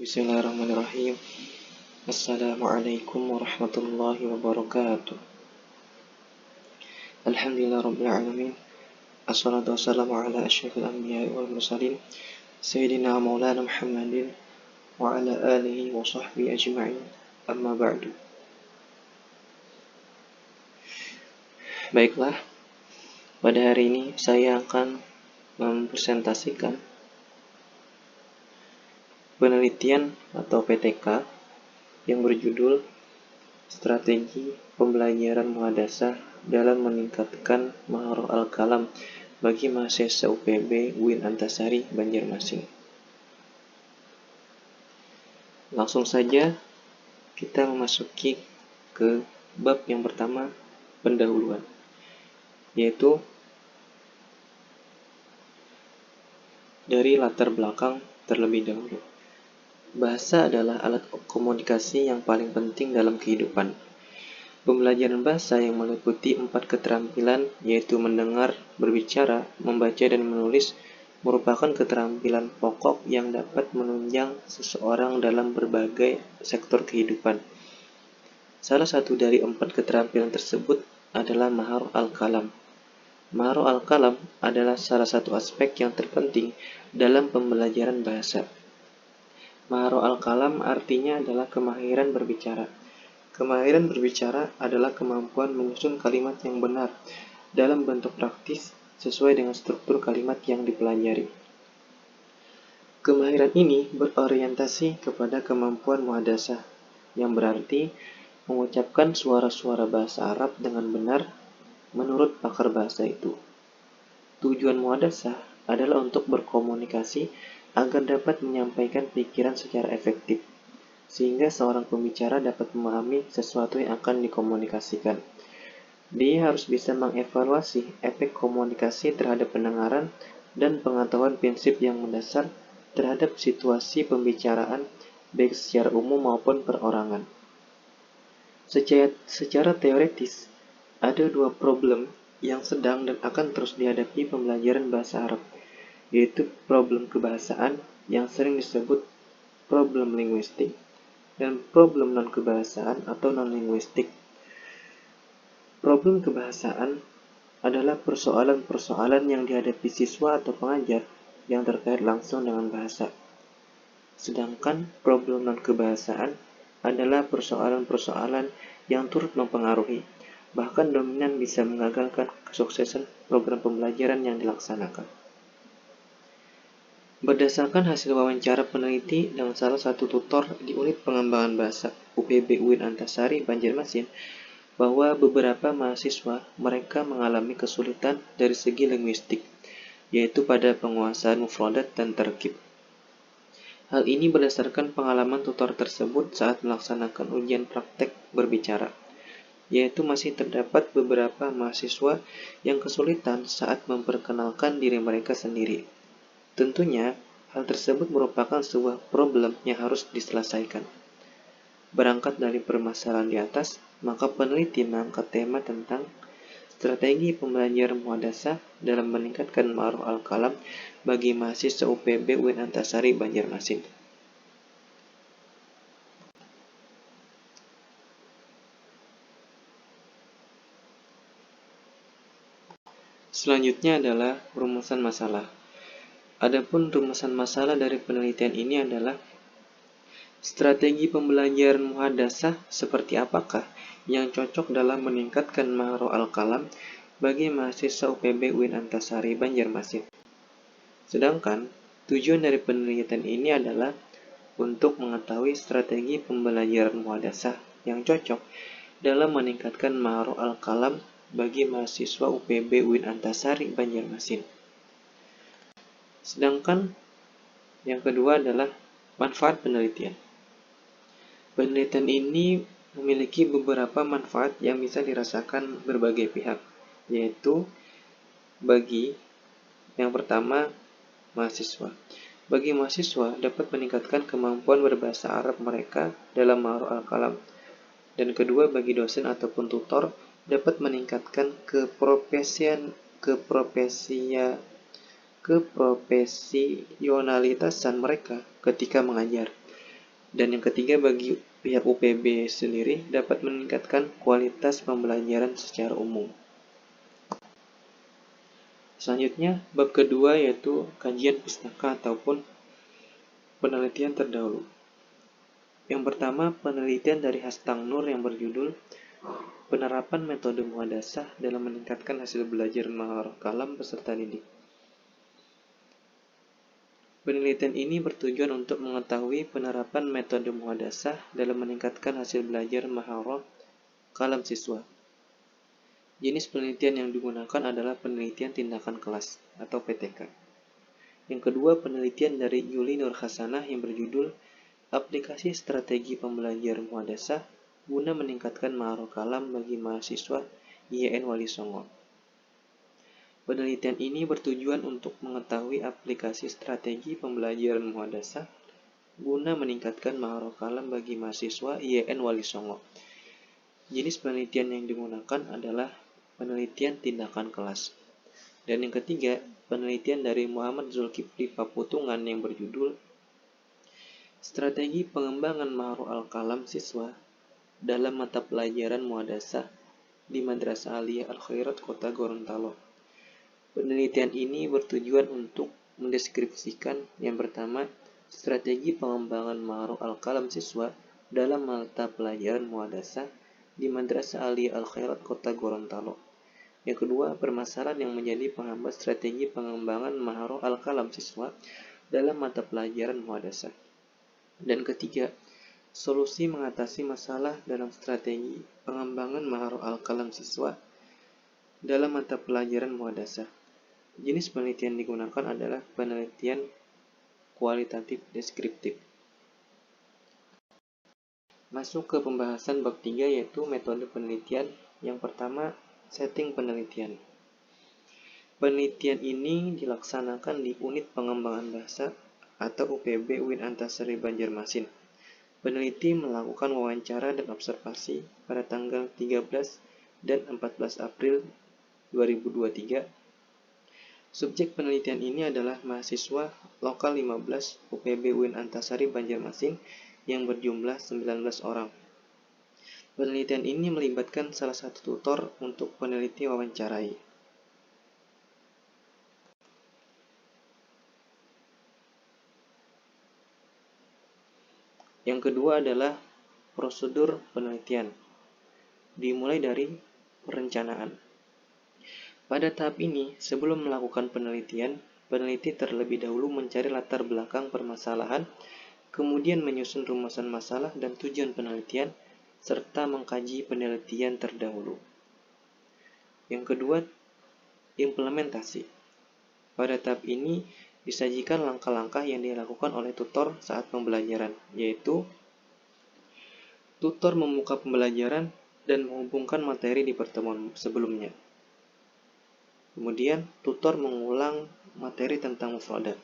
Bismillahirrahmanirrahim. Assalamualaikum warahmatullahi wabarakatuh. Alhamdulillah rabbil alamin. Assalatu wassalamu ala asyrafil anbiya'i wal mursalin Sayyidina Maulana Muhammadin wa ala alihi wa sahbihi ajma'in. Amma ba'du. Baiklah, pada hari ini saya akan mempresentasikan penelitian atau PTK yang berjudul Strategi Pembelajaran Muhadasah dalam Meningkatkan Maharah Al-Kalam bagi mahasiswa UPB UIN Antasari Banjarmasin. Langsung saja kita memasuki ke bab yang pertama, pendahuluan, yaitu dari latar belakang terlebih dahulu. Bahasa adalah alat komunikasi yang paling penting dalam kehidupan. Pembelajaran bahasa yang meliputi 4 keterampilan, yaitu mendengar, berbicara, membaca, dan menulis, merupakan keterampilan pokok yang dapat menunjang seseorang dalam berbagai sektor kehidupan. Salah satu dari 4 keterampilan tersebut adalah maharah al-kalam. Maharah al-kalam adalah salah satu aspek yang terpenting dalam pembelajaran bahasa. Maharah al-kalam artinya adalah kemahiran berbicara. Kemahiran berbicara adalah kemampuan menyusun kalimat yang benar dalam bentuk praktis sesuai dengan struktur kalimat yang dipelajari. Kemahiran ini berorientasi kepada kemampuan muhadasah, yang berarti mengucapkan suara-suara bahasa Arab dengan benar menurut pakar bahasa itu. Tujuan muhadasah adalah untuk berkomunikasi agar dapat menyampaikan pikiran secara efektif, sehingga seorang pembicara dapat memahami sesuatu yang akan dikomunikasikan. Dia harus bisa mengevaluasi efek komunikasi terhadap pendengaran dan pengetahuan prinsip yang mendasar terhadap situasi pembicaraan, baik secara umum maupun perorangan. Secara teoretis, ada 2 problem yang sedang dan akan terus dihadapi pembelajaran bahasa Arab, yaitu problem kebahasaan yang sering disebut problem linguistik dan problem non-kebahasaan atau non-linguistik. Problem kebahasaan adalah persoalan-persoalan yang dihadapi siswa atau pengajar yang terkait langsung dengan bahasa. Sedangkan problem non-kebahasaan adalah persoalan-persoalan yang turut mempengaruhi, bahkan dominan bisa mengagalkan kesuksesan program pembelajaran yang dilaksanakan. Berdasarkan hasil wawancara peneliti dan salah satu tutor di unit pengembangan bahasa UPB UIN Antasari Banjarmasin, bahwa beberapa mahasiswa mereka mengalami kesulitan dari segi linguistik, yaitu pada penguasaan mufradat dan tarkib. Hal ini berdasarkan pengalaman tutor tersebut saat melaksanakan ujian praktek berbicara, yaitu masih terdapat beberapa mahasiswa yang kesulitan saat memperkenalkan diri mereka sendiri. Tentunya, hal tersebut merupakan sebuah problem yang harus diselesaikan. Berangkat dari permasalahan di atas, maka peneliti mengangkat tema tentang strategi pembelajaran muhadasah dalam meningkatkan maharah al-kalam bagi mahasiswa UPB UIN Antasari Banjarmasin. Selanjutnya adalah rumusan masalah. Adapun rumusan masalah dari penelitian ini adalah strategi pembelajaran muhadasah seperti apakah yang cocok dalam meningkatkan maharah al-kalam bagi mahasiswa UPB UIN Antasari Banjarmasin. Sedangkan tujuan dari penelitian ini adalah untuk mengetahui strategi pembelajaran muhadasah yang cocok dalam meningkatkan maharah al-kalam bagi mahasiswa UPB UIN Antasari Banjarmasin. Sedangkan yang kedua adalah manfaat penelitian. Penelitian ini memiliki beberapa manfaat yang bisa dirasakan berbagai pihak, yaitu bagi yang pertama, mahasiswa. Bagi mahasiswa dapat meningkatkan kemampuan berbahasa Arab mereka dalam maharah al-kalam. Dan kedua, bagi dosen ataupun tutor dapat meningkatkan keprofesionalitasan mereka ketika mengajar. Dan yang ketiga, bagi pihak UPB sendiri dapat meningkatkan kualitas pembelajaran secara umum. Selanjutnya, bab kedua yaitu kajian pustaka ataupun penelitian terdahulu. Yang pertama, penelitian dari Hastang Nur yang berjudul Penerapan Metode Muhadasah dalam Meningkatkan Hasil Belajar Maharah Kalam Peserta Didik. Penelitian ini bertujuan untuk mengetahui penerapan metode muhadasah dalam meningkatkan hasil belajar maharah kalam siswa. Jenis penelitian yang digunakan adalah penelitian tindakan kelas atau PTK. Yang kedua, penelitian dari Yuli Nur Hasanah yang berjudul Aplikasi Strategi Pembelajaran Muhadasah guna meningkatkan maharah kalam bagi mahasiswa IAIN Wali Songo. Penelitian ini bertujuan untuk mengetahui aplikasi strategi pembelajaran muhadasah guna meningkatkan maharah kalam bagi mahasiswa IAIN Wali Songo. Jenis penelitian yang digunakan adalah penelitian tindakan kelas. Dan yang ketiga, penelitian dari Muhammad Zulkifli Paputungan yang berjudul Strategi Pengembangan Maharah Al-Kalam Siswa dalam Mata Pelajaran Muhadasah di Madrasah Aliyah Al-Khairat Kota Gorontalo. Penelitian ini bertujuan untuk mendeskripsikan yang pertama, strategi pengembangan maharah al-kalam siswa dalam mata pelajaran muhadasah di Madrasah Aliyah Al-Khairat Kota Gorontalo. Yang kedua, permasalahan yang menjadi penghambat strategi pengembangan maharah al-kalam siswa dalam mata pelajaran muhadasah. Dan ketiga, solusi mengatasi masalah dalam strategi pengembangan maharah al-kalam siswa dalam mata pelajaran muhadasah. Jenis penelitian digunakan adalah penelitian kualitatif deskriptif. Masuk ke pembahasan bab 3 yaitu metode penelitian. Yang pertama, setting penelitian. Penelitian ini dilaksanakan di Unit Pengembangan Bahasa atau UPB UIN Antasari Banjarmasin. Peneliti melakukan wawancara dan observasi pada tanggal 13 dan 14 April 2023. Subjek penelitian ini adalah mahasiswa lokal 15 UPB UIN Antasari Banjarmasin yang berjumlah 19 orang. Penelitian ini melibatkan salah satu tutor untuk peneliti wawancarai. Yang kedua adalah prosedur penelitian. Dimulai dari perencanaan. Pada tahap ini, sebelum melakukan penelitian, peneliti terlebih dahulu mencari latar belakang permasalahan, kemudian menyusun rumusan masalah dan tujuan penelitian, serta mengkaji penelitian terdahulu. Yang kedua, implementasi. Pada tahap ini, disajikan langkah-langkah yang dilakukan oleh tutor saat pembelajaran, yaitu tutor membuka pembelajaran dan menghubungkan materi di pertemuan sebelumnya. Kemudian, tutor mengulang materi tentang mufradat.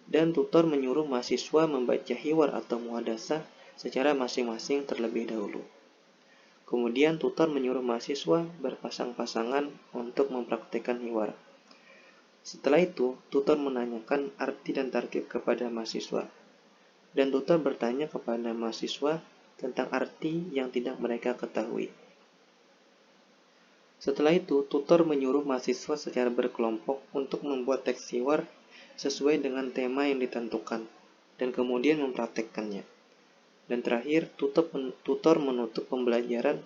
Dan tutor menyuruh mahasiswa membaca hiwar atau muhadasah secara masing-masing terlebih dahulu. Kemudian, tutor menyuruh mahasiswa berpasang-pasangan untuk mempraktikkan hiwar. Setelah itu, tutor menanyakan arti dan tarkib kepada mahasiswa. Dan tutor bertanya kepada mahasiswa tentang arti yang tidak mereka ketahui. Setelah itu, tutor menyuruh mahasiswa secara berkelompok untuk membuat teks hiwar sesuai dengan tema yang ditentukan, dan kemudian mempraktekkannya. Dan terakhir, tutor menutup pembelajaran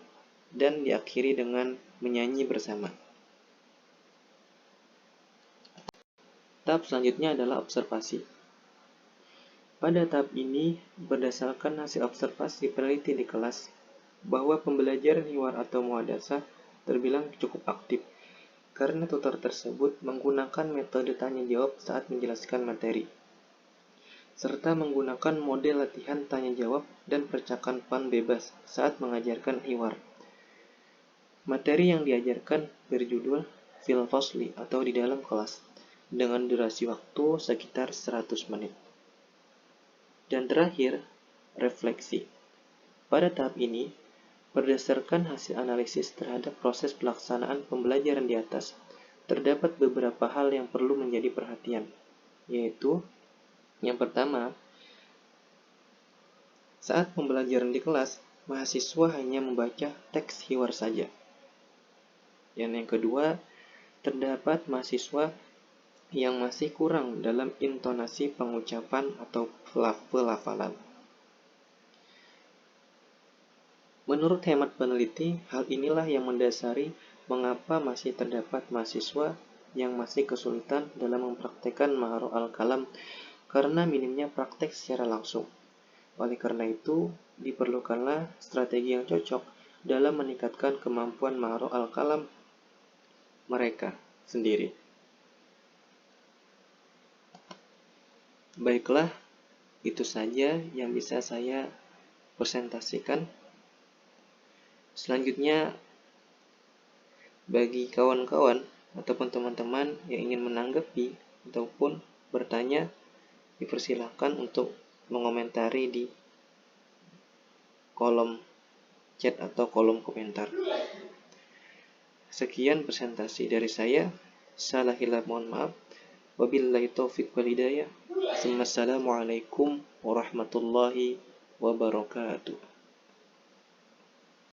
dan diakhiri dengan menyanyi bersama. Tahap selanjutnya adalah observasi. Pada tahap ini, berdasarkan hasil observasi peneliti di kelas, bahwa pembelajaran hiwar atau muhadasah terbilang cukup aktif, karena tutor tersebut menggunakan metode tanya-jawab saat menjelaskan materi, serta menggunakan model latihan tanya-jawab dan percakapan bebas saat mengajarkan hiwar. Materi yang diajarkan berjudul Fil Fasli atau di dalam kelas, dengan durasi waktu sekitar 100 menit. Dan terakhir, refleksi. Pada tahap ini, berdasarkan hasil analisis terhadap proses pelaksanaan pembelajaran di atas, terdapat beberapa hal yang perlu menjadi perhatian, yaitu Yang pertama, saat pembelajaran di kelas, mahasiswa hanya membaca teks hiwar saja. Yang kedua, terdapat mahasiswa yang masih kurang dalam intonasi pengucapan atau pelafalan. Menurut hemat peneliti, hal inilah yang mendasari mengapa masih terdapat mahasiswa yang masih kesulitan dalam mempraktekkan maharo al-kalam karena minimnya praktek secara langsung. Oleh karena itu, diperlukanlah strategi yang cocok dalam meningkatkan kemampuan maharo al-kalam mereka sendiri. Baiklah, itu saja yang bisa saya presentasikan. Selanjutnya, bagi kawan-kawan ataupun teman-teman yang ingin menanggapi ataupun bertanya, dipersilahkan untuk mengomentari di kolom chat atau kolom komentar. Sekian presentasi dari saya. Salah hilaf mohon maaf. Wabillahi taufiq wal hidayah. Assalamualaikum warahmatullahi wabarakatuh.